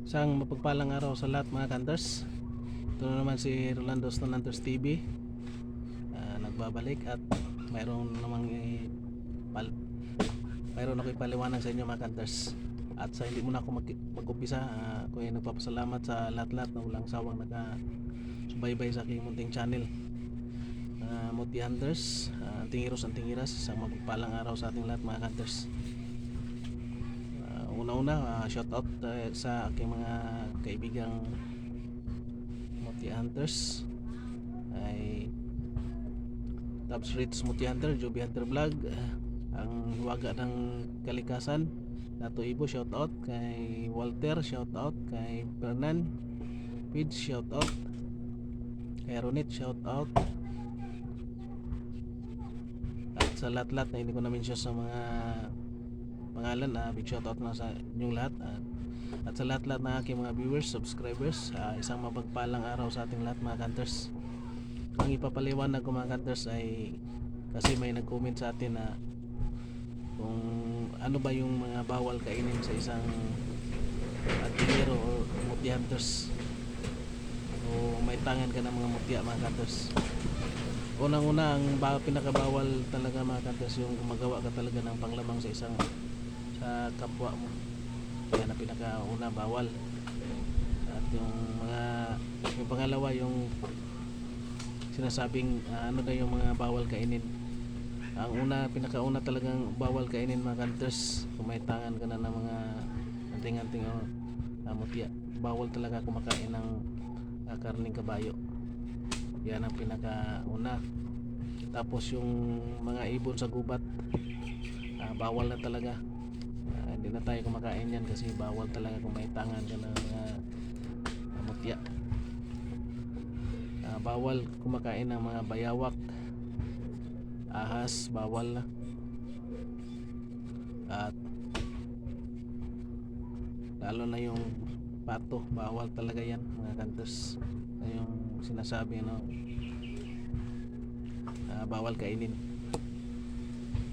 Isang mapagpalang araw sa lahat mga kanters. Ito na naman si Rolando Stonanters TV, nagbabalik at mayroon namang mayroon ako ipaliwanag sa inyo mga kanters. At sa hindi muna ako mag-umpisa, ako ay nagpapasalamat sa lahat-lahat na walang sawang nagsubaybay sa aking munting channel, Muti Hunters, Antingiros Antingiras. Isang mapagpalang araw sa ating lahat mga kanters. Una-una, shout out sa aking mga kaibigang Muti Hunters ay Tabs Ritz Muti Hunter, Joby Hunter Vlog, ang Hiwaga ng Kalikasan, Nato Ibo, shout out kay Walter, shout out kay Fernan Pidge, shout out kay Ronit, shout out, at sa lahat-lahat na hindi ko na-mention sa mga pangalan, big shout out na sa inyong lahat, at sa lahat-lahat ng aking mga viewers, subscribers. Isang mapagpalang araw sa ating lahat mga kanters. Ang ipapaliwanag ko mga kanters ay kasi may nag-comment sa atin na kung ano ba yung mga bawal kainin sa isang antingero o muti hunters, o may tangan ka ng mga mutya mga kanters. Unang-una, ang pinakabawal talaga mga kanters, yung gumagawa ka talaga ng panglamang sa isang sa kapwa mo. Yan ang pinakauna, bawal. At yung pangalawa, yung sinasabing ano na yung mga bawal kainin. Ang pinakauna talagang bawal kainin mga kanters, kung may tangan ka na ng mga anting-anting o mutya, bawal talaga kumakain ng karning kabayo. Yan ang pinakauna. Tapos yung mga ibon sa gubat, bawal na talaga. Hindi na tayo kumakain yan kasi bawal talaga kung may tangan ka ng mga mutya. Bawal kumakain ng mga bayawak, ahas, bawal na. At lalo na yung pato, bawal talaga yan mga kanters. Yung sinasabi bawal kainin.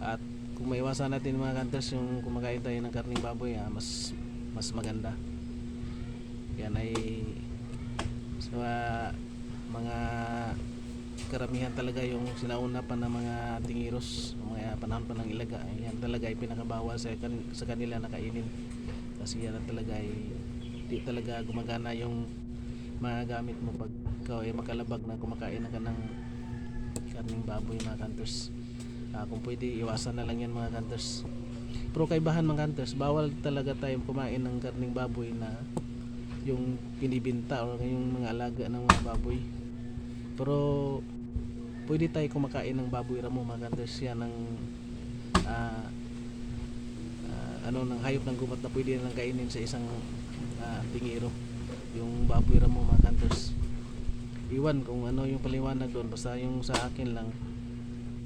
At kung maiwasan natin mga kanters yung kumakain tayo ng karning baboy, mas maganda. Yan ay sa mga karamihan talaga yung sinauna pa ng mga tingiros, mga panahon pa ng ilaga, yan talaga ay pinakabawal sa kanila na kainin. Kasi yan talaga ay di talaga gumagana yung mga gamit mo pag ikaw ay makalabag na kumakain ka ng karning baboy mga kanters. Kung pwede, iwasan na lang yan mga kanters. Pero kaibahan mga kanters, bawal talaga tayong kumain ng karning baboy na yung pinibinta o yung mga alaga ng mga baboy. Pero pwede tayo kumakain ng baboy ramo mga kanters. Yan ang ng hayop ng gubat na pwede lang kainin sa isang tingiro, yung baboy ramo mga kanters. Iwan kung ano yung paliwanag doon, basta yung sa akin lang,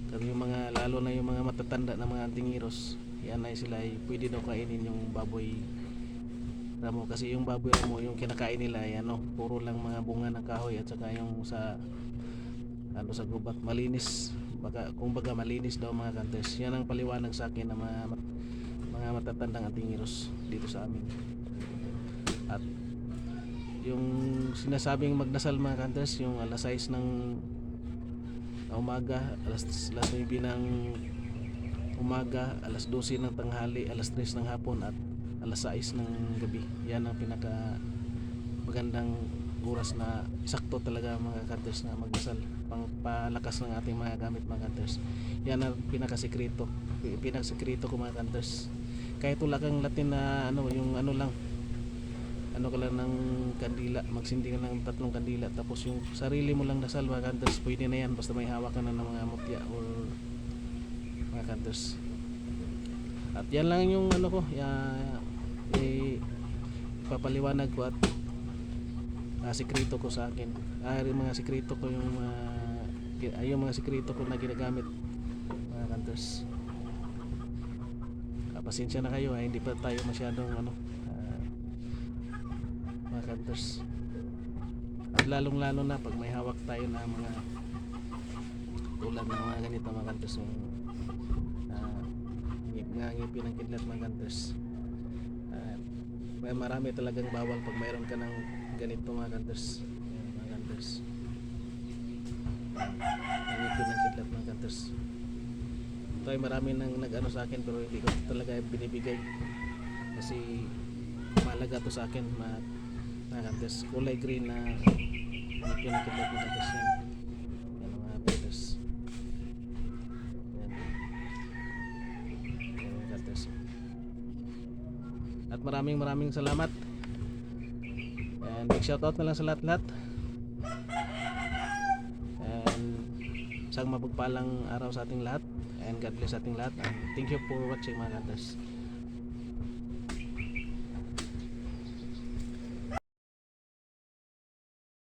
yung mga, lalo na yung mga matatanda na mga antingiros, yan ay sila ay pwede daw kainin yung baboy ramo. Kasi yung baboy ramo, yung kinakain nila ay puro lang mga bunga ng kahoy, at saka yung sa sa gubat malinis, kumbaga malinis daw mga kanters. Yan ang paliwanag sa akin ng mga matatandang antingiros dito sa amin. At yung sinasabing magdasal mga kanters, yung alas 6 ng umaga, alas 9 ng umaga, alas 12 ng tanghali, alas 3 ng hapon, at alas 6 ng gabi. Yan ang pinaka magandang oras na sakto talaga mga kanters na magdasal, pang palakas ng ating mga gamit mga kanters. Yan ang pinakasekreto ko mga kanters. Kahit wala kang Latin na yung lang, ka lang ng kandila, magsindi ka ng 3 kandila, tapos yung sarili mo lang dasal mga kanters, pwede na yan, basta may hawak ka na ng mga mutya or mga kanters. At yan lang yung ko papaliwanag ko, at sikreto ko sa akin, mga sikreto ko, yung mga sikreto ko na ginagamit mga kanters. Pasensya na kayo, hindi pa tayo masyadong mga kanters. At lalong lalo na pag may hawak tayo na mga tulad ng mga ganito mga kanters, ngipin ng kidlat mga kanters. May marami talagang bawal pag mayroon ka ng ganito mga kanters. Ayan, mga kanters. Ang ito ng kidlat mga kanters. Ito ay marami nang nag-ano sa akin pero hindi ko talaga binibigay kasi mahalaga to sa akin mga kanters. Kulay green na ito ng kidlat mga kanters yan. Yan mga kanters. Yan. Yan mga kanters. At maraming salamat. And big shoutout na lang sa lahat-lahat. And isang mapagpalang araw sa ating lahat. And God bless sa ating lahat. And thank you for watching mga kanters.